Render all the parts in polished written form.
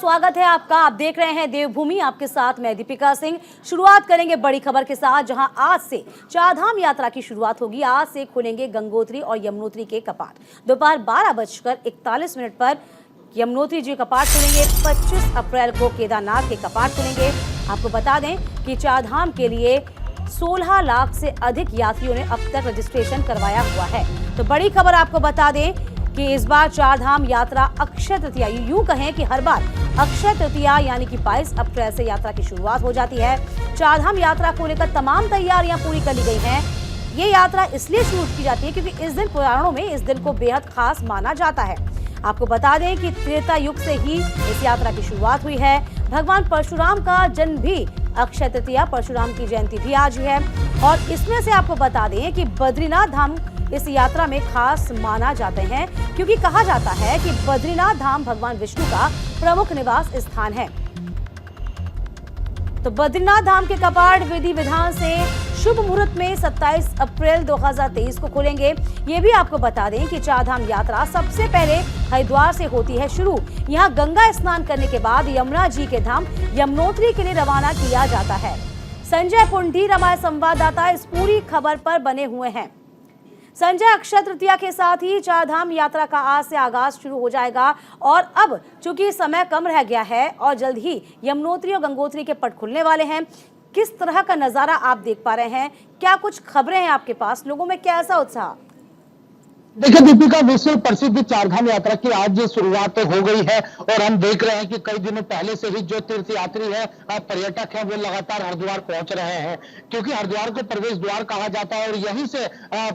स्वागत है आपका। आप देख रहे हैं देवभूमि, आपके साथ मैं दीपिका सिंह। शुरुआत करेंगे बड़ी खबर के साथ, जहां आज से चारधाम यात्रा की शुरुआत होगी। आज से खुलेंगे गंगोत्री और यमुनोत्री के कपाट। दोपहर 12:41 पर यमुनोत्री जी कपाट खुलेंगे। 25 अप्रैल को केदारनाथ के कपाट खुलेंगे। आपको बता दें कि चारधाम के लिए 16 लाख से अधिक यात्रियों ने अब तक रजिस्ट्रेशन करवाया हुआ है। तो बड़ी खबर आपको बता दें कि इस बार चारधाम यात्रा अक्षय तृतीया, यूं कहें कि हर बार अक्षय तृतीया यानी कि 22 अप्रैल से यात्रा की शुरुआत हो जाती है। चारधाम यात्रा को लेकर तमाम तैयारियां पूरी कर ली गई हैं। ये यात्रा इसलिए शुरू की जाती है क्योंकि इस दिन पुराणों में इस दिन को बेहद खास माना जाता है। आपको बता दें कि त्रेता युग से ही इस यात्रा की शुरुआत हुई है। भगवान परशुराम का जन्म भी अक्षय तृतीया, परशुराम की जयंती भी आज है। और इसमें से आपको बता दें कि बद्रीनाथ धाम इस यात्रा में खास माना जाते हैं क्योंकि कहा जाता है कि बद्रीनाथ धाम भगवान विष्णु का प्रमुख निवास स्थान है। तो बद्रीनाथ धाम के कपाट विधि विधान से शुभ मुहूर्त में 27 अप्रैल 2023 को खुलेंगे। ये भी आपको बता दें कि चारधाम यात्रा सबसे पहले हरिद्वार से होती है शुरू। यहाँ गंगा स्नान करने के बाद यमुना जी के धाम यमुनोत्री के लिए रवाना किया जाता है। संजय पुंडीर हमारे संवाददाता इस पूरी खबर पर बने हुए हैं। संजय, अक्षय तृतीया के साथ ही चारधाम यात्रा का आज से आगाज शुरू हो जाएगा और अब चूंकि समय कम रह गया है और जल्द ही यमुनोत्री और गंगोत्री के पट खुलने वाले हैं, किस तरह का नजारा आप देख पा रहे हैं? क्या कुछ खबरें हैं आपके पास? लोगों में कैसा उत्साह? देखिए दीपिका, विश्व प्रसिद्ध चारधाम यात्रा की आज शुरुआत हो गई है और हम देख रहे हैं कि कई दिनों पहले से ही जो तीर्थ यात्री है, पर्यटक है, वो लगातार हरिद्वार पहुंच रहे हैं क्योंकि हरिद्वार को प्रवेश द्वार कहा जाता है और यहीं से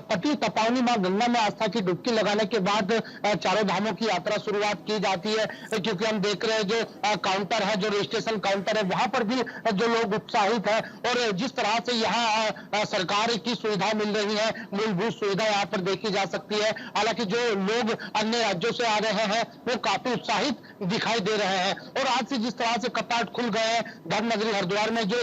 पति तपावनी मां गंगा में आस्था की डुबकी लगाने के बाद चारों धामों की यात्रा शुरुआत की जाती है। क्योंकि हम देख रहे हैं जो काउंटर है, जो रजिस्ट्रेशन काउंटर है, वहां पर भी जो लोग उत्साहित है और जिस तरह से यहाँ सरकार की सुविधा मिल रही है, मूलभूत सुविधा यहाँ पर देखी जा सकती है। हालांकि जो लोग अन्य राज्यों से आ रहे हैं वो काफी उत्साहित दिखाई दे रहे हैं और आज से जिस तरह से कपाट खुल गए हैं धर्मनगरी हरिद्वार में, जो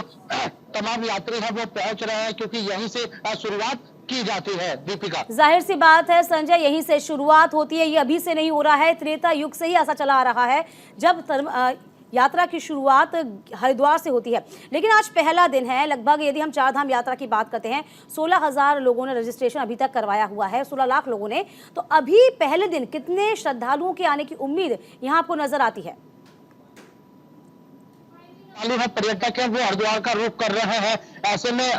तमाम यात्री हैं वो पहुंच रहे हैं क्योंकि यहीं से शुरुआत की जाती है। दीपिका, जाहिर सी बात है संजय, यहीं से शुरुआत होती है। ये अभी से नहीं हो रहा है, त्रेता युग से ही ऐसा चला आ रहा है जब यात्रा की शुरुआत हरिद्वार से होती है। लेकिन आज पहला दिन है। लगभग यदि हम चारधाम यात्रा की बात करते हैं, 16,000 लोगों ने रजिस्ट्रेशन अभी तक करवाया हुआ है, 16 लाख लोगों ने। तो अभी पहले दिन कितने श्रद्धालुओं के आने की उम्मीद यहाँ आपको नजर आती है? पर्यटक है वो हरिद्वार का रुख कर रहे हैं। ऐसे में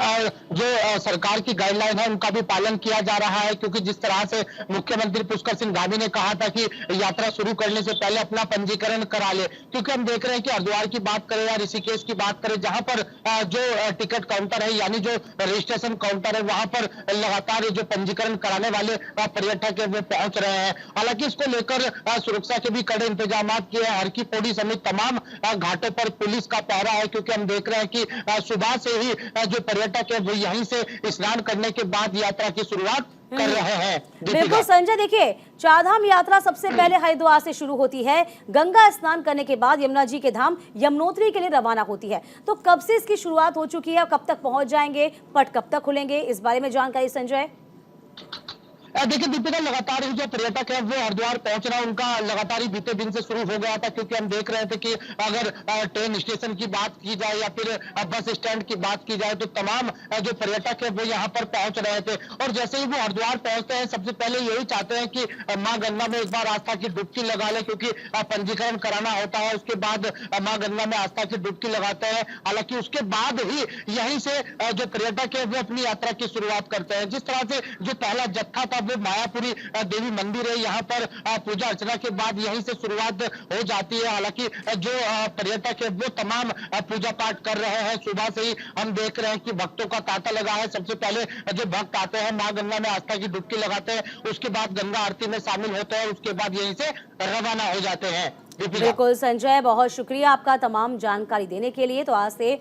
जो सरकार की गाइडलाइन है उनका भी पालन किया जा रहा है क्योंकि जिस तरह से मुख्यमंत्री पुष्कर सिंह धामी ने कहा था कि यात्रा शुरू करने से पहले अपना पंजीकरण करा ले। क्योंकि हम देख रहे हैं कि हरिद्वार की बात करें या ऋषिकेश की बात करें, जहां पर जो टिकट काउंटर है यानी जो रजिस्ट्रेशन काउंटर है, वहां पर लगातार जो पंजीकरण कराने वाले पर्यटक है वो पहुंच रहे हैं। हालांकि इसको लेकर सुरक्षा के भी कड़े इंतजाम किए हैं। हर की पौड़ी समेत तमाम घाटों पर पुलिस का पहरा है क्योंकि हम देख रहे हैं कि सुबह से ही जो पर्यटक है वो यहीं से स्नान करने के बाद यात्रा की शुरुआत कर रहे हैं। बिल्कुल संजय, देखिए चारधाम यात्रा सबसे पहले हरिद्वार से शुरू होती है। गंगा स्नान करने के बाद यमुना जी के धाम यमुनोत्री के लिए रवाना होती है। तो कब से इसकी शुरुआत हो चुकी है और कब तक पहुंच जाएंगे, पट कब तक खुलेंगे, इस बारे में जानकारी संजय? देखिए दीपिका, लगातार ही जो पर्यटक है वो हरिद्वार पहुंचना उनका लगातार ही बीते दिन से शुरू हो गया था क्योंकि हम देख रहे थे कि अगर ट्रेन स्टेशन की बात की जाए या फिर बस स्टैंड की बात की जाए तो तमाम जो पर्यटक है वो यहाँ पर पहुंच रहे थे। और जैसे ही वो हरिद्वार पहुंचते हैं सबसे पहले यही चाहते हैं कि माँ गंगा में एक बार आस्था की डुबकी लगा ले क्योंकि पंजीकरण कराना होता है। उसके बाद माँ गंगा में आस्था की डुबकी लगाते हैं। हालांकि उसके बाद ही यहीं से जो पर्यटक है वो अपनी यात्रा की शुरुआत करते हैं। जिस तरह से जो पहला जत्था था वो मायापुरी देवी मंदिर है, यहाँ पर पूजा अर्चना के बाद यहीं से शुरुआत हो जाती है। हालांकि जो पर्यटक है वो तमाम पूजा पाठ कर रहे हैं। सुबह से ही हम देख रहे हैं कि भक्तों का तांता लगा है। सबसे पहले जो भक्त आते हैं मां गंगा में आस्था की डुबकी लगाते हैं, उसके बाद गंगा आरती में शामिल होते हैं, उसके बाद यहीं से रवाना हो जाते हैं। बिल्कुल संजय, बहुत शुक्रिया आपका तमाम जानकारी देने के लिए। तो आज से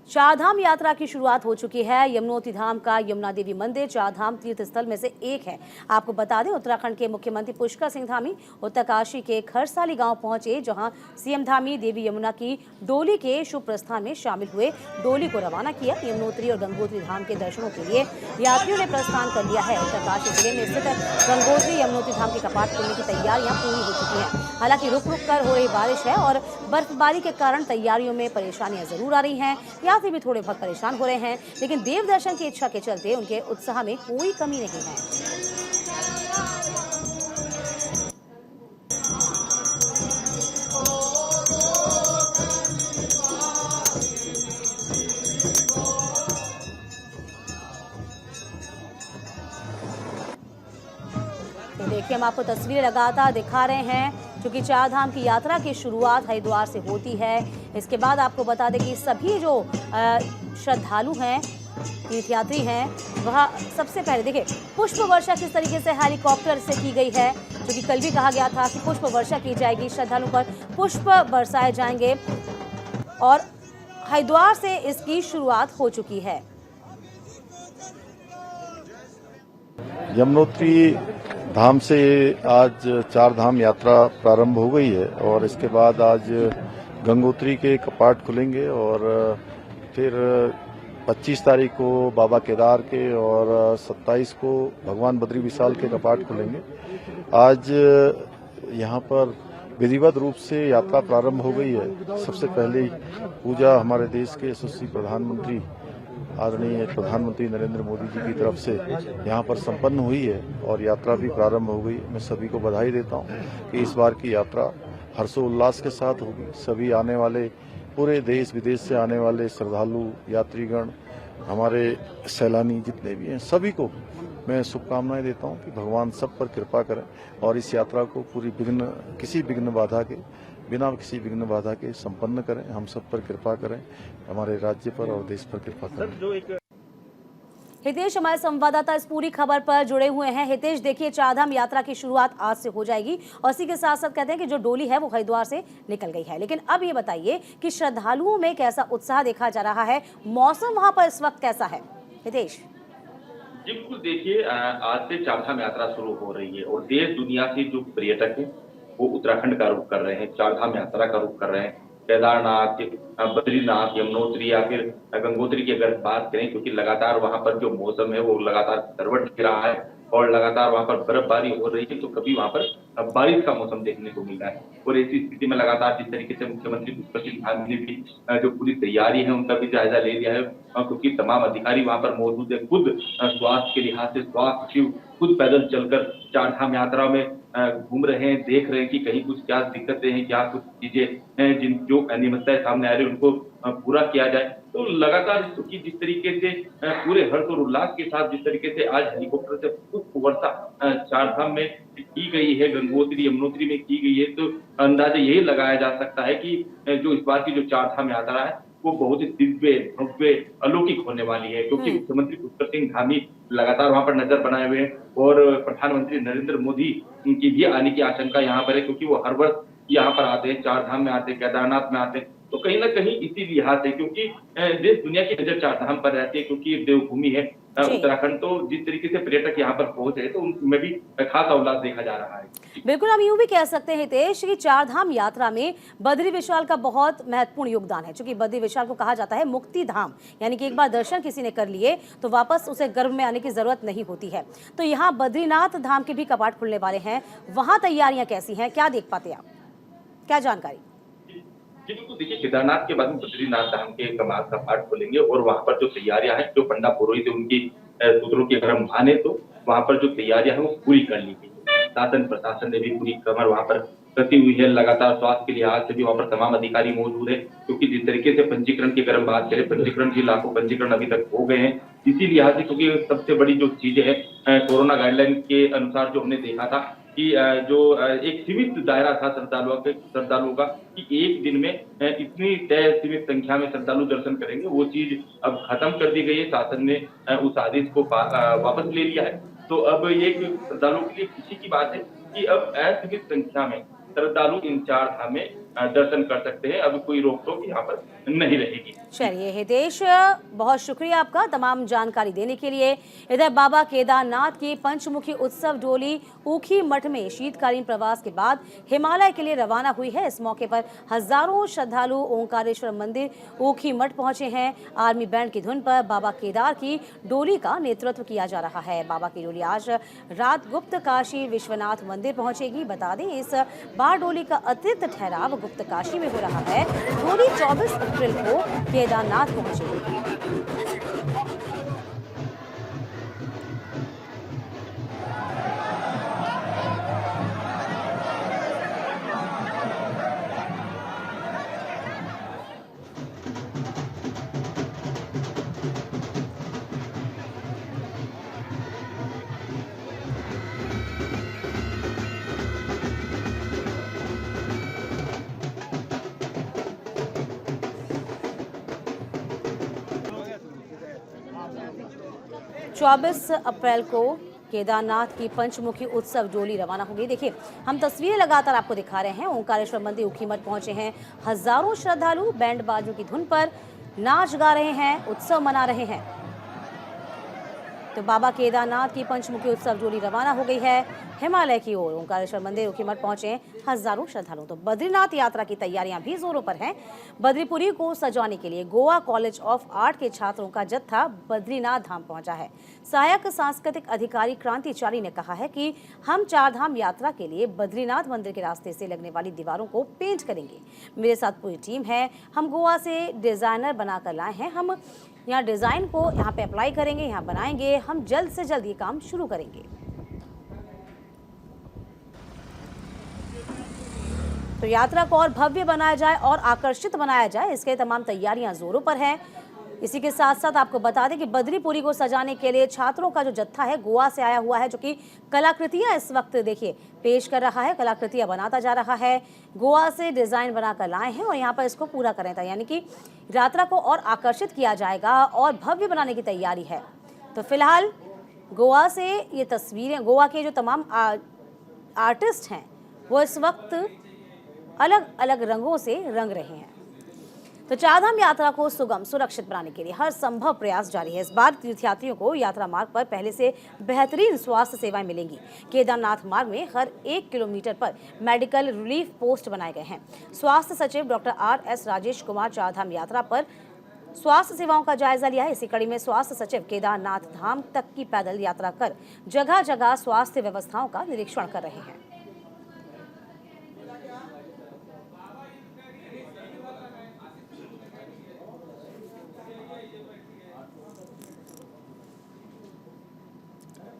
चारधाम यात्रा की शुरुआत हो चुकी है। यमुनोत्री धाम का यमुना देवी मंदिर चारधाम तीर्थ स्थल में से एक है। आपको बता दें, उत्तराखंड के मुख्यमंत्री पुष्कर सिंह धामी उत्तरकाशी के खरसाली गांव पहुंचे, जहां सीएम धामी देवी यमुना की डोली के शुभ प्रस्थान में शामिल हुए। डोली को रवाना किया। यमुनोत्री और गंगोत्री धाम के दर्शनों के लिए यात्रियों ने प्रस्थान कर लिया है। उत्तरकाशी जिले में स्थित गंगोत्री यमुनोत्री धाम के कपाट खोलने की तैयारियां पूरी हो चुकी हैं। हालांकि रुक रुक कर हो रही बारिश है और बर्फबारी के कारण तैयारियों में परेशानियां जरूर आ रही हैं। यात्री भी थोड़े बहुत परेशान हो रहे हैं, लेकिन देव दर्शन की इच्छा के चलते उनके उत्साह में कोई कमी नहीं है। तो देखिए, हम आपको तस्वीरें लगातार दिखा रहे हैं, क्योंकि चारधाम की यात्रा की शुरुआत हरिद्वार से होती है। इसके बाद आपको बता दें कि सभी जो श्रद्धालु हैं, तीर्थयात्री हैं, वह सबसे पहले देखिए पुष्प वर्षा किस तरीके से हेलीकॉप्टर से की गई है, क्योंकि कल भी कहा गया था कि पुष्प वर्षा की जाएगी, श्रद्धालुओं पर पुष्प बरसाए जाएंगे और हरिद्वार से इसकी शुरुआत हो चुकी है। यमुनोत्री धाम से आज चारधाम यात्रा प्रारंभ हो गई है और इसके बाद आज गंगोत्री के कपाट खुलेंगे और फिर 25 तारीख को बाबा केदार के और 27 को भगवान बद्री विशाल के कपाट खुलेंगे। आज यहाँ पर विधिवत रूप से यात्रा प्रारंभ हो गई है। सबसे पहले पूजा हमारे देश के यशस्वी प्रधानमंत्री आदरणीय प्रधानमंत्री नरेंद्र मोदी जी की तरफ से यहाँ पर संपन्न हुई है और यात्रा भी प्रारंभ हो गई। मैं सभी को बधाई देता हूँ कि इस बार की यात्रा हर्षोल्लास के साथ होगी। सभी आने वाले, पूरे देश विदेश से आने वाले श्रद्धालु, यात्रीगण, हमारे सैलानी जितने भी हैं, सभी को मैं शुभकामनाएं देता हूँ कि भगवान सब पर कृपा करें और इस यात्रा को बिना किसी विघ्न बाधा के संपन्न करें। हम सब पर कृपा करें, हमारे राज्य पर और देश पर कृपा करें। हितेश हमारे संवाददाता इस पूरी खबर पर जुड़े हुए हैं। हितेश, देखिए, चारधाम यात्रा की शुरुआत आज से हो जाएगी और इसी के साथ साथ कहते हैं कि जो डोली है वो हरिद्वार से निकल गई है, लेकिन अब ये बताइए कि श्रद्धालुओं में कैसा उत्साह देखा जा रहा है, मौसम वहां पर इस वक्त कैसा है? हितेश जी बिल्कुल, देखिए आज से चारधाम यात्रा शुरू हो रही है और देश दुनिया से जो पर्यटक हैं वो उत्तराखंड का रुख कर रहे हैं, चारधाम यात्रा का रुख कर रहे हैं। केदारनाथ, बद्रीनाथ, यमुनोत्री या फिर गंगोत्री की अगर बात करें, क्योंकि लगातार वहां पर जो मौसम है वो लगातार करवट ले रहा है और लगातार वहां पर बर्फबारी हो रही है, तो कभी वहां पर बारिश का मौसम देखने को मिल रहा है। और ऐसी स्थिति में लगातार जिस तरीके से मुख्यमंत्री पुष्कर सिंह धामी ने भी जो पूरी तैयारी है उनका भी जायजा ले लिया है, क्योंकि तमाम अधिकारी वहां पर मौजूद है। खुद स्वास्थ्य के लिहाज से स्वास्थ्य सचिव खुद पैदल चलकर चारधाम यात्रा में घूम रहे हैं, देख रहे हैं कि कहीं कुछ क्या दिक्कतें हैं, क्या कुछ चीजें हैं जो अनियमितताएं सामने आ रही है उनको पूरा किया जाए। तो लगातार क्योंकि जिस तरीके से पूरे हर्ष और उल्लास के साथ जिस तरीके से आज हेलीकॉप्टर से पुष्प वर्षा चारधाम में की गई है, गंगोत्री यमुनोत्री में की गई है, तो अंदाजा यही लगाया जा सकता है कि जो इस बार की जो चारधाम यात्रा है वो बहुत ही दिव्य, भव्य, अलौकिक होने वाली है, क्योंकि मुख्यमंत्री पुष्कर सिंह धामी लगातार वहां पर नजर बनाए हुए हैं और प्रधानमंत्री नरेंद्र मोदी की भी आने की आशंका यहाँ पर है, क्योंकि वो हर वर्ष यहाँ पर आते हैं, चारधाम में आते हैं, केदारनाथ में आते हैं। तो कहीं ना कहीं इसी लिहाज से, क्योंकि देश दुनिया की नजर चारधाम पर रहती है, क्योंकि देवभूमि है उत्तराखंड, तो जिस तरीके से पर्यटक यहाँ पर पहुंचे तो उनमें भी खासा उल्लास देखा जा रहा है। बिल्कुल, हम यूं भी कह सकते हैं हितेश कि चारधाम यात्रा में बद्री विशाल का बहुत महत्वपूर्ण योगदान है, क्योंकि बद्री विशाल को कहा जाता है मुक्ति धाम, यानी कि एक बार दर्शन किसी ने कर लिए तो वापस उसे गर्भ में आने की जरूरत नहीं होती है। तो यहाँ बद्रीनाथ धाम के भी कपाट खुलने वाले हैं, वहां तैयारियां कैसी हैं, क्या देख पाते आप, क्या जानकारी? जी बिल्कुल, देखिए केदारनाथ के बाद में बद्रीनाथ धाम के कपाट खोलेंगे और वहां पर जो तैयारियां हैं, जो पंडा पुरोहित उनकी सूत्रों की अगर हम माने तो वहां पर जो तैयारियां हैं वो पूरी कर ली गई। शासन प्रशासन ने भी पूरी कमर वहां पर कसी हुई है। लगातार स्वास्थ्य के लिहाज से भी वहां पर तमाम अधिकारी मौजूद है, क्योंकि जिस तरीके से पंजीकरण की अगर हम बात करें, पंजीकरण भी लाखों पंजीकरण अभी तक हो गए हैं। इसी लिहाज से, क्योंकि सबसे बड़ी जो चीज है कोरोना गाइडलाइन के अनुसार जो हमने देखा था कि जो एक सीमित दायरा था श्रद्धालुओं का कि एक दिन में इतनी तय सीमित संख्या में श्रद्धालु दर्शन करेंगे, वो चीज अब खत्म कर दी गई है। शासन ने उस आदेश को वापस ले लिया है। तो अब ये श्रद्धालुओं के लिए खुशी की बात है कि अब असीमित संख्या में श्रद्धालु इन चार धाम में दर्शन कर सकते हैं। अब कोई रोक टोक यहाँ पर नहीं रहेगी। चलिए हितेश, बहुत शुक्रिया आपका तमाम जानकारी देने के लिए। इधर बाबा केदारनाथ की पंचमुखी उत्सव डोली ऊखी मठ में शीतकालीन प्रवास के बाद हिमालय के लिए रवाना हुई है। इस मौके पर हजारों श्रद्धालु ओंकारेश्वर मंदिर ऊखी मठ पहुंचे हैं। आर्मी बैंड की धुन पर बाबा केदार की डोली का नेतृत्व किया जा रहा है। बाबा की डोली आज रात गुप्त काशी विश्वनाथ मंदिर पहुंचेगी। बता दें, इस बार डोली का अतिरिक्त ठहराव गुप्त काशी में हो रहा है। डोली 24 अप्रैल को केदारनाथ पहुंचेगी। चौबीस अप्रैल को केदारनाथ की पंचमुखी उत्सव डोली रवाना होगी। देखिए, हम तस्वीरें लगातार आपको दिखा रहे हैं। ओंकारेश्वर मंदिर ऊखी मठ पहुंचे हैं हजारों श्रद्धालु। बैंड बाजों की धुन पर नाच गा रहे हैं, उत्सव मना रहे हैं। तो बाबा केदारनाथ की पंचमुखी उत्सव डोली रवाना हो गई है हिमालय की ओर। ओंकारेश्वर मंदिर ऊखी मठ पहुंचे हजारों श्रद्धालु। तो बद्रीनाथ यात्रा की तैयारियां भी जोरों पर हैं। बद्रीपुरी को सजाने के लिए गोवा कॉलेज ऑफ आर्ट के छात्रों का जत्था बद्रीनाथ धाम पहुंचा है। सहायक सांस्कृतिक अधिकारी क्रांतिचारी ने कहा है कि हम चारधाम यात्रा के लिए बद्रीनाथ मंदिर के रास्ते से लगने वाली दीवारों को पेंट करेंगे। मेरे साथ पूरी टीम है। हम गोवा से डिजाइनर बनाकर लाए हैं। हम यहाँ डिजाइन को यहाँ पे अप्लाई करेंगे, यहाँ बनाएंगे। हम जल्द से जल्द ये काम शुरू करेंगे। तो यात्रा को और भव्य बनाया जाए और आकर्षित बनाया जाए, इसके तमाम तैयारियां जोरों पर हैं। इसी के साथ साथ आपको बता दें कि बद्रीपुरी को सजाने के लिए छात्रों का जो जत्था है गोवा से आया हुआ है, जो कि कलाकृतियां इस वक्त देखिए पेश कर रहा है, कलाकृतियां बनाता जा रहा है। गोवा से डिजाइन बनाकर लाए हैं और यहाँ पर इसको पूरा करें था, यानी कि यात्रा को और आकर्षित किया जाएगा और भव्य बनाने की तैयारी है। तो फिलहाल गोवा से ये तस्वीरें, गोवा के जो तमाम आर्टिस्ट हैं वो इस वक्त अलग अलग रंगों से रंग रहे हैं। तो चारधाम यात्रा को सुगम सुरक्षित बनाने के लिए हर संभव प्रयास जारी है। इस बार तीर्थयात्रियों को यात्रा मार्ग पर पहले से बेहतरीन स्वास्थ्य सेवाएं मिलेंगी। केदारनाथ मार्ग में हर 1 किलोमीटर पर मेडिकल रिलीफ पोस्ट बनाए गए हैं। स्वास्थ्य सचिव डॉक्टर RS राजेश कुमार चारधाम यात्रा पर स्वास्थ्य सेवाओं का जायजा लिया है। इसी कड़ी में स्वास्थ्य सचिव केदारनाथ धाम तक की पैदल यात्रा कर जगह जगह स्वास्थ्य व्यवस्थाओं का निरीक्षण कर रहे हैं।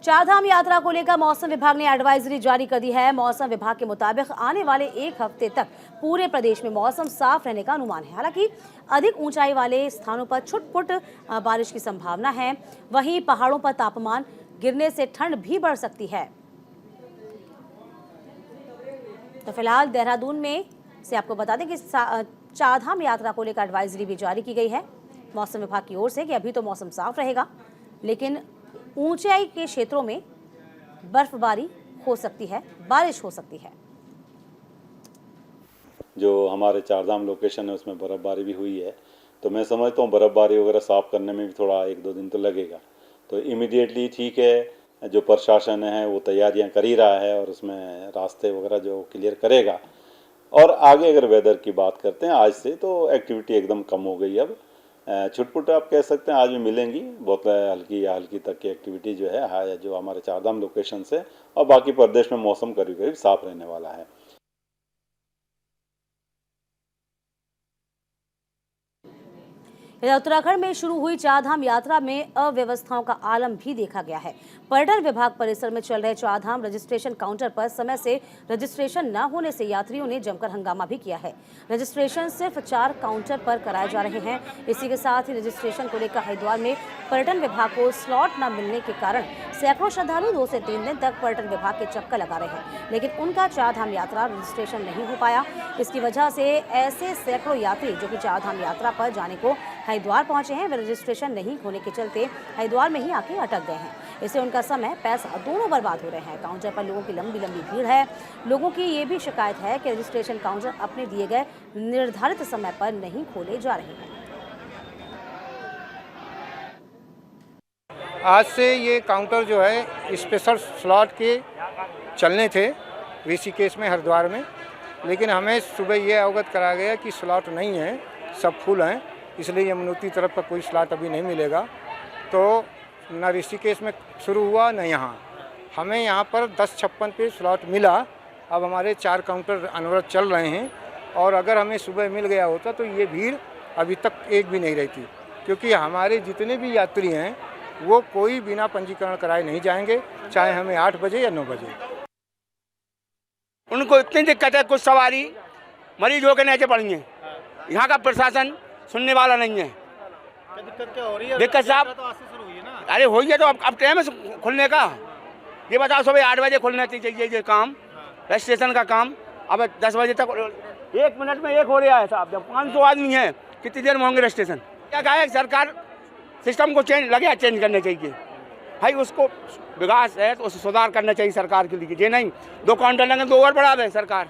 चारधाम यात्रा को लेकर मौसम विभाग ने एडवाइजरी जारी कर दी है। मौसम विभाग के मुताबिक आने वाले 1 हफ्ते तक पूरे प्रदेश में मौसम साफ रहने का अनुमान है। हालांकि अधिक ऊंचाई वाले स्थानों पर छुटपुट बारिश की संभावना है। वहीं पहाड़ों पर तापमान गिरने से ठंड भी बढ़ सकती है। तो फिलहाल देहरादून में से आपको बता दें कि चारधाम यात्रा को लेकर एडवाइजरी भी जारी की गई है मौसम विभाग की ओर से कि अभी तो मौसम साफ रहेगा, लेकिन ऊंचाई के क्षेत्रों में बर्फबारी हो सकती है, बारिश हो सकती है। जो हमारे चारधाम लोकेशन है उसमें बर्फबारी भी हुई है, तो मैं समझता हूँ बर्फबारी वगैरह साफ करने में भी थोड़ा 1-2 दिन तो लगेगा। तो इमीडिएटली ठीक है, जो प्रशासन है वो तैयारियां कर ही रहा है और उसमें रास्ते वगैरह जो क्लियर करेगा। और आगे अगर वेदर की बात करते हैं आज से, तो एक्टिविटी एकदम कम हो गई। अब छुटपुट आप कह सकते हैं आज भी मिलेंगी, बहुत हल्की या हल्की तक की एक्टिविटी जो है जो हमारे चारधाम लोकेशन से, और बाकी प्रदेश में मौसम करीब करीब साफ रहने वाला है। उत्तराखंड में शुरू हुई चारधाम यात्रा में अव्यवस्थाओं का आलम भी देखा गया है। पर्यटन विभाग परिसर में चल रहे चारधाम रजिस्ट्रेशन काउंटर पर समय से रजिस्ट्रेशन न होने से यात्रियों ने जमकर हंगामा भी किया है। रजिस्ट्रेशन सिर्फ 4 काउंटर पर कराए जा रहे हैं। इसी के साथ ही रजिस्ट्रेशन को लेकर हरिद्वार में पर्यटन विभाग को स्लॉट न मिलने के कारण सैकड़ों श्रद्धालु 2 से 3 दिन तक पर्यटन विभाग के चक्कर लगा रहे हैं, लेकिन उनका चारधाम यात्रा रजिस्ट्रेशन नहीं हो पाया। इसकी वजह से ऐसे सैकड़ों यात्री जो कि चारधाम यात्रा पर जाने को हरिद्वार पहुंचे हैं, वे रजिस्ट्रेशन नहीं होने के चलते हरिद्वार में ही आके अटक गए हैं। इससे उनका समय, पैसा दोनों बर्बाद हो रहे हैं। काउंटर पर लोगों की लंबी भीड़ है। लोगों की ये भी शिकायत है कि रजिस्ट्रेशन काउंटर अपने दिए गए निर्धारित समय पर नहीं खोले जा रहे हैं। आज से ये काउंटर जो है स्पेशल स्लॉट के चलने थे ऋषिकेश में, हरिद्वार में, लेकिन हमें सुबह ये अवगत कराया गया कि स्लॉट नहीं है, सब फुल हैं, इसलिए यमुनोत्री तरफ का कोई स्लॉट अभी नहीं मिलेगा। तो न ऋषिकेश में शुरू हुआ न यहाँ, हमें यहाँ पर 10:56 पे स्लॉट मिला। अब हमारे 4 काउंटर अनवरत चल रहे हैं और अगर हमें सुबह मिल गया होता तो ये भीड़ अभी तक एक भी नहीं रहती, क्योंकि हमारे जितने भी यात्री हैं वो कोई बिना पंजीकरण कराए नहीं जाएंगे, चाहे हमें 8 बजे या 9 बजे। उनको इतनी दिक्कत है, कुछ सवारी मरीज होकर नीचे पड़ी हैं, यहाँ का प्रशासन सुनने वाला नहीं है। दिक्कत क्या हो रही है? दिक्कत साहब तो आज से शुरू हुई है ना। अरे हो है तो अब टाइम है खुलने का। ये बताओ सुबह 8 बजे खुलना चाहिए ये काम, रजिस्ट्रेशन का काम। अब 10 बजे तक 1 मिनट में 1 हो रहा है साहब। जब 500 आदमी हैं कितनी देर में होंगे रजिस्ट्रेशन? क्या कहा है सरकार, सिस्टम को चेंज करना चाहिए भाई, उसको विकास है तो उसे सुधार करना चाहिए सरकार के लिए। ये नहीं 2 काउंटर लगे 2 और बढ़ा दे सरकार।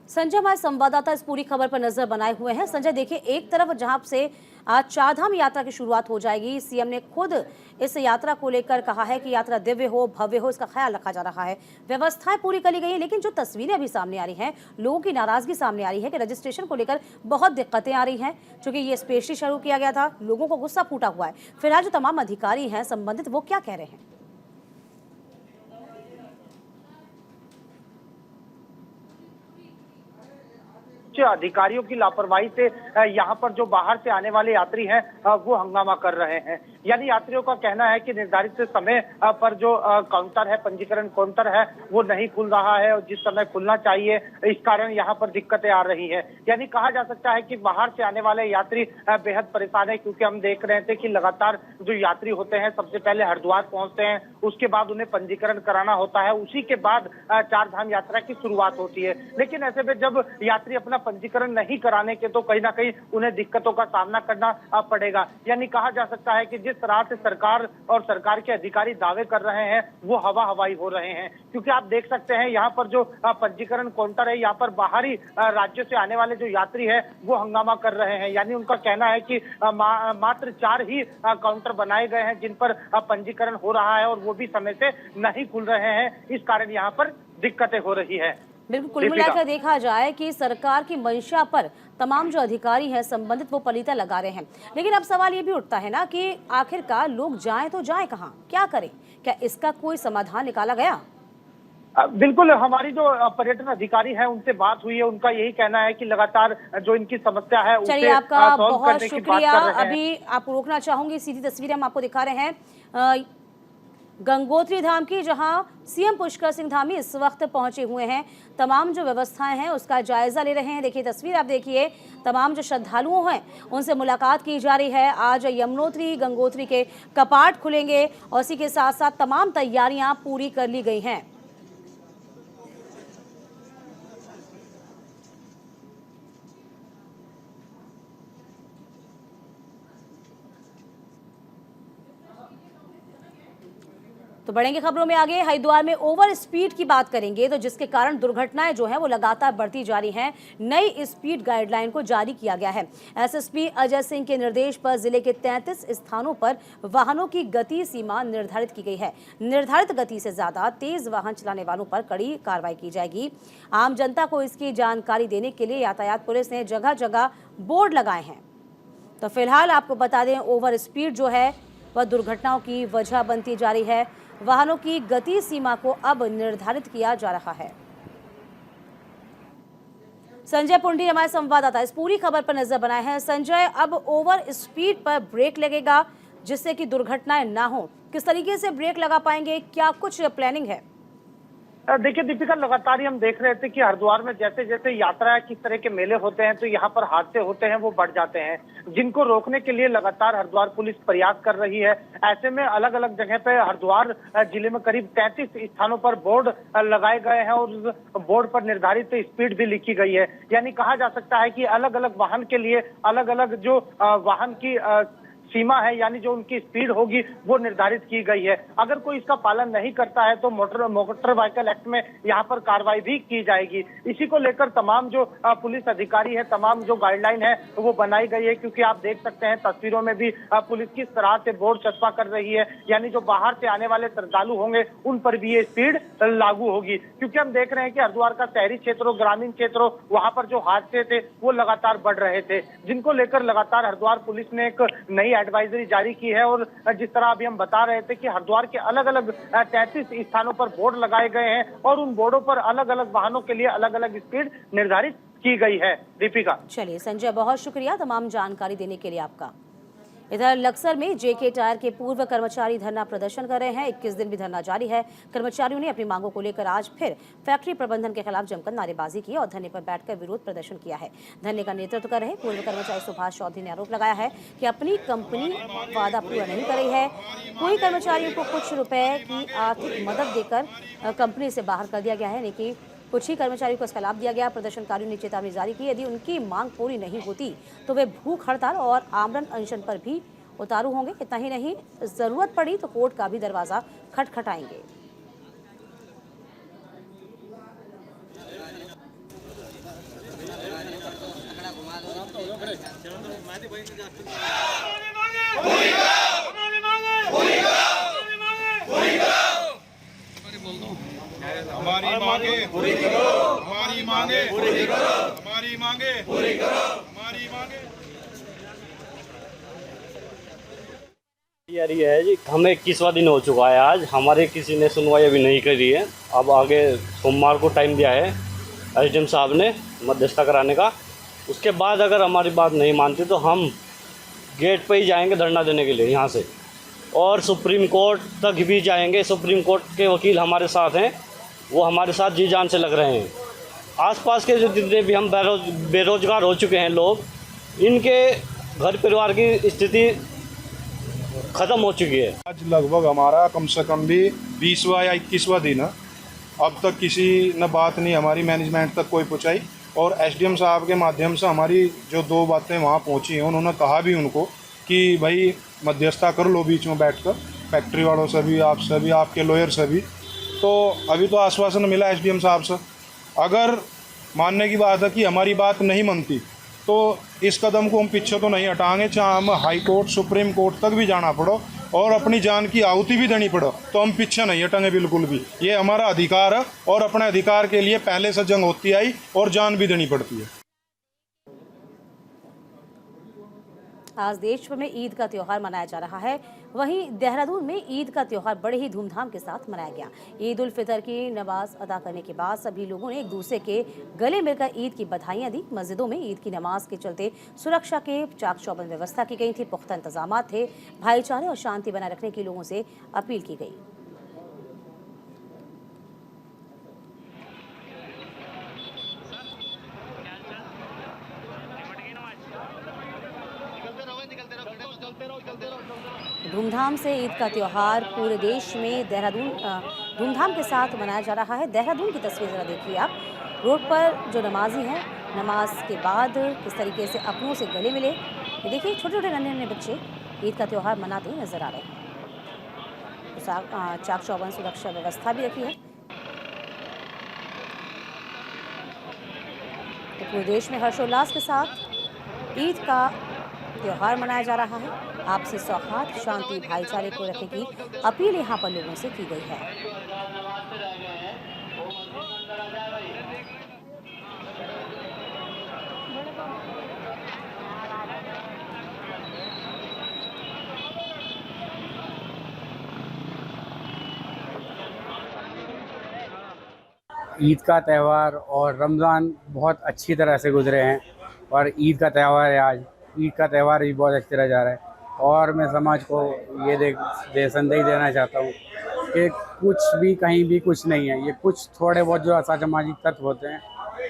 संजय हमारे संवाददाता इस पूरी खबर पर नजर बनाए हुए हैं। संजय देखिए, एक तरफ जहां से आज चारधाम यात्रा की शुरुआत हो जाएगी, सीएम ने खुद इस यात्रा को लेकर कहा है कि यात्रा दिव्य हो, भव्य हो, इसका ख्याल रखा जा रहा है, व्यवस्थाएं पूरी कर ली गई है। लेकिन जो तस्वीरें अभी सामने आ रही हैं, लोगों की नाराजगी सामने आ रही है कि रजिस्ट्रेशन को लेकर बहुत दिक्कतें आ रही हैं, क्योंकि ये स्पेशली शुरू किया गया था, लोगों को गुस्सा फूटा हुआ है। फिलहाल जो तमाम अधिकारी हैं संबंधित, वो क्या कह रहे हैं? अधिकारियों की लापरवाही से यहाँ पर जो बाहर से आने वाले यात्री हैं वो हंगामा कर रहे हैं। यानी यात्रियों का कहना है कि निर्धारित समय पर जो काउंटर है, पंजीकरण काउंटर है, वो नहीं खुल रहा है और जिस समय खुलना चाहिए, इस कारण यहाँ पर दिक्कतें आ रही है। यानी कहा जा सकता है कि बाहर से आने वाले यात्री बेहद परेशान है, क्योंकि हम देख रहे थे कि लगातार जो यात्री होते हैं सबसे पहले हरिद्वार पहुंचते हैं, उसके बाद उन्हें पंजीकरण कराना होता है, उसी के बाद चारधाम यात्रा की शुरुआत होती है। लेकिन ऐसे में जब यात्री अपना पंजीकरण नहीं कराने के तो कहीं ना कहीं उन्हें दिक्कतों का सामना करना पड़ेगा। यानी कहा जा सकता है कि जिस तरह से सरकार और सरकार के अधिकारी दावे कर रहे हैं वो हवा हवाई हो रहे हैं, क्योंकि आप देख सकते हैं यहाँ पर जो पंजीकरण काउंटर है, यहाँ पर बाहरी राज्यों से आने वाले जो यात्री है वो हंगामा कर रहे हैं। यानी उनका कहना है कि मात्र 4 ही काउंटर बनाए गए हैं जिन पर पंजीकरण हो रहा है और वो भी समय से नहीं खुल रहे हैं, इस कारण यहाँ पर दिक्कतें हो रही है। बिल्कुल, कुल मिलाकर देखा जाए कि सरकार की मंशा पर तमाम जो अधिकारी हैं संबंधित वो पलीता लगा रहे हैं। लेकिन अब सवाल ये भी उठता है ना कि आखिरकार लोग जाएं तो जाएं कहां, क्या करें? क्या इसका कोई समाधान निकाला गया? बिल्कुल, हमारी जो पर्यटन अधिकारी हैं उनसे बात हुई है, उनका यही कहना है कि लगातार जो इनकी समस्या है चलिए, आपका बहुत शुक्रिया। अभी आपको रोकना चाहूंगी, सीधी तस्वीरें हम आपको दिखा रहे हैं गंगोत्री धाम की, जहां सीएम पुष्कर सिंह धामी इस वक्त पहुंचे हुए हैं, तमाम जो व्यवस्थाएं हैं उसका जायजा ले रहे हैं। देखिए तस्वीर आप देखिए, तमाम जो श्रद्धालुओं हैं उनसे मुलाकात की जा रही है। आज यमुनोत्री गंगोत्री के कपाट खुलेंगे और इसी के साथ साथ तमाम तैयारियां पूरी कर ली गई हैं। तो बढ़ेंगे खबरों में आगे। हरिद्वार में ओवर स्पीड की बात करेंगे तो जिसके कारण दुर्घटनाएं जो हैं वो लगातार बढ़ती जा रही हैं। नई स्पीड गाइडलाइन को जारी किया गया है। एसएसपी अजय सिंह के निर्देश पर जिले के 33 स्थानों पर वाहनों की गति सीमा निर्धारित की गई है। निर्धारित गति से ज्यादा तेज वाहन चलाने वालों पर कड़ी कार्रवाई की जाएगी। आम जनता को इसकी जानकारी देने के लिए यातायात पुलिस ने जगह जगह बोर्ड लगाए हैं। तो फिलहाल आपको बता दें, ओवर स्पीड जो है वह दुर्घटनाओं की वजह बनती जा रही है। वाहनों की गति सीमा को अब निर्धारित किया जा रहा है। संजय पुंडी हमारे संवाददाता इस पूरी खबर पर नजर बनाए हैं। संजय, अब ओवर स्पीड पर ब्रेक लगेगा जिससे कि दुर्घटनाएं ना हो, किस तरीके से ब्रेक लगा पाएंगे, क्या कुछ प्लानिंग है? देखिए दीपिका, लगातार हम देख रहे थे कि हरिद्वार में जैसे जैसे यात्रा किस तरह के मेले होते हैं तो यहाँ पर हादसे होते हैं वो बढ़ जाते हैं, जिनको रोकने के लिए लगातार हरिद्वार पुलिस प्रयास कर रही है। ऐसे में अलग अलग जगह पे हरिद्वार जिले में करीब 33 स्थानों पर बोर्ड लगाए गए हैं और उस बोर्ड पर निर्धारित स्पीड भी लिखी गई है। यानी कहा जा सकता है कि अलग अलग वाहन के लिए अलग अलग जो वाहन की सीमा है, यानी जो उनकी स्पीड होगी वो निर्धारित की गई है। अगर कोई इसका पालन नहीं करता है तो मोटर व्हीकल एक्ट में यहाँ पर कार्रवाई भी की जाएगी। इसी को लेकर तमाम जो पुलिस अधिकारी है, तमाम जो गाइडलाइन है वो बनाई गई है, क्योंकि आप देख सकते हैं तस्वीरों में भी पुलिस किस तरह से बोर्ड चस्पा कर रही है, यानी जो बाहर से आने वाले श्रद्धालु होंगे उन पर भी ये स्पीड लागू होगी। क्योंकि हम देख रहे हैं कि हरिद्वार का शहरी क्षेत्रों, ग्रामीण क्षेत्रों, वहां पर जो हादसे थे वो लगातार बढ़ रहे थे, जिनको लेकर लगातार हरिद्वार पुलिस ने एक नई एडवाइजरी जारी की है। और जिस तरह अभी हम बता रहे थे कि हरिद्वार के अलग अलग 33 स्थानों पर बोर्ड लगाए गए हैं और उन बोर्डों पर अलग अलग वाहनों के लिए अलग अलग स्पीड निर्धारित की गई है। दीपिका। चलिए संजय, बहुत शुक्रिया तमाम जानकारी देने के लिए आपका। इधर लक्सर में जेके टायर के पूर्व कर्मचारी धरना प्रदर्शन कर रहे हैं। 21 दिन भी धरना जारी है। कर्मचारियों ने अपनी मांगों को लेकर आज फिर फैक्ट्री प्रबंधन के खिलाफ जमकर नारेबाजी की और धरने पर बैठकर विरोध प्रदर्शन किया है। धरने का नेतृत्व कर रहे पूर्व कर्मचारी सुभाष चौधरी ने आरोप लगाया है कि अपनी कंपनी वादा पूरा नहीं कर रही है। कोई कर्मचारियों को कुछ रुपए की आर्थिक मदद देकर कंपनी से बाहर कर दिया गया है, लेकिन कुछ ही कर्मचारियों को इसका लाभ दिया गया। प्रदर्शनकारियों ने चेतावनी जारी की, यदि उनकी मांग पूरी नहीं होती तो वे भूख हड़ताल और आमरण अनशन पर भी उतारू होंगे। इतना ही नहीं, जरूरत पड़ी तो कोर्ट का भी दरवाजा खटखटाएंगे। हमारी मांगे पूरी करो, हमारी मांगे पूरी करो, हमारी मांगे पूरी करो, हमारी मांगे। यार ये है जी, हमें 21वां दिन हो चुका है आज, हमारे किसी ने सुनवाई अभी नहीं करी है। अब आगे सोमवार को टाइम दिया है एसडीएम साहब ने मध्यस्थता कराने का। उसके बाद अगर हमारी बात नहीं मानती तो हम गेट पे ही जाएंगे धरना देने के लिए यहाँ से, और सुप्रीम कोर्ट तक भी जाएंगे। सुप्रीम कोर्ट के वकील हमारे साथ हैं, वो हमारे साथ जी जान से लग रहे हैं। आसपास के जो जितने भी हम बेरोजगार हो चुके हैं लोग, इनके घर परिवार की स्थिति ख़त्म हो चुकी है। आज लगभग हमारा कम से कम भी 20वां या 21वां दिन है। अब तक किसी ने बात नहीं हमारी मैनेजमेंट तक कोई पहुँचाई, और एसडीएम साहब के माध्यम से हमारी जो 2 बातें वहाँ पहुँची हैं, उन्होंने कहा भी उनको कि भाई मध्यस्थता कर लो बीच में बैठकर, फैक्ट्री वालों से भी, आपसे भी, आपके लॉयर से भी। तो अभी तो आश्वासन मिला एसडीएम साहब से। अगर मानने की बात है कि हमारी बात नहीं मनती तो इस कदम को हम पीछे तो नहीं हटाएंगे, चाहे हम हाई कोर्ट, सुप्रीम कोर्ट तक भी जाना पड़ो और अपनी जान की आहुति भी देनी पड़ो, तो हम पीछे नहीं हटेंगे बिल्कुल भी। ये हमारा अधिकार है और अपने अधिकार के लिए पहले से जंग होती आई और जान भी देनी पड़ती है। आज देश भर में ईद का त्योहार मनाया जा रहा है। वहीं देहरादून में ईद का त्योहार बड़े ही धूमधाम के साथ मनाया गया। ईद उल फितर की नमाज अदा करने के बाद सभी लोगों ने एक दूसरे के गले मिलकर ईद की बधाइयां दी। मस्जिदों में ईद की नमाज के चलते सुरक्षा के चाक चौबंद व्यवस्था की गई थी, पुख्ता इंतजाम थे। भाईचारे और शांति बनाए रखने की लोगों से अपील की गई। धूमधाम से ईद का त्योहार पूरे देश में धूमधाम के साथ मनाया जा रहा है। देहरादून की तस्वीर जरा देखिए आप। रोड पर जो नमाजी हैं, नमाज के बाद किस तरीके से अपनों से गले मिले। ये देखिए, छोटे छोटे नन्हे नन्हे बच्चे ईद का त्योहार मनाते नजर आ रहे हैं। चाक चौबंद सुरक्षा व्यवस्था भी रखी है। तो पूरे देश में हर्षोल्लास के साथ ईद का त्योहार मनाया जा रहा है। आपसी सौहार्द, शांति, भाईचारे को रखने की अपील यहाँ पर लोगों से की गई है। ईद का त्यौहार और रमज़ान बहुत अच्छी तरह से गुजरे हैं, और ईद का त्यौहार है आज। ईद का त्यौहार भी बहुत अच्छी तरह जा रहा है, और मैं समाज को ये संदेश देना चाहता हूँ कि कुछ भी कहीं भी कुछ नहीं है। ये कुछ थोड़े बहुत जो असामाजिक तत्व होते हैं,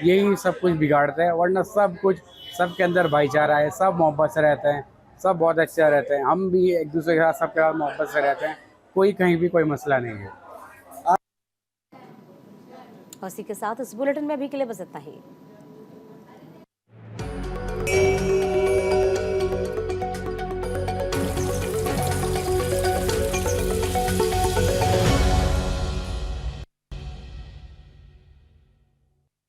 यही सब कुछ बिगाड़ते हैं, वरना सब कुछ, सबके अंदर भाईचारा है, सब मोहब्बत से रहते हैं, सब बहुत अच्छे रहते हैं। हम भी एक दूसरे के साथ सबके साथ मोहब्बत से रहते हैं, कोई कहीं भी कोई मसला नहीं है। इसी के साथ इस बुलेटिन में अभी के लिए बस इतना ही।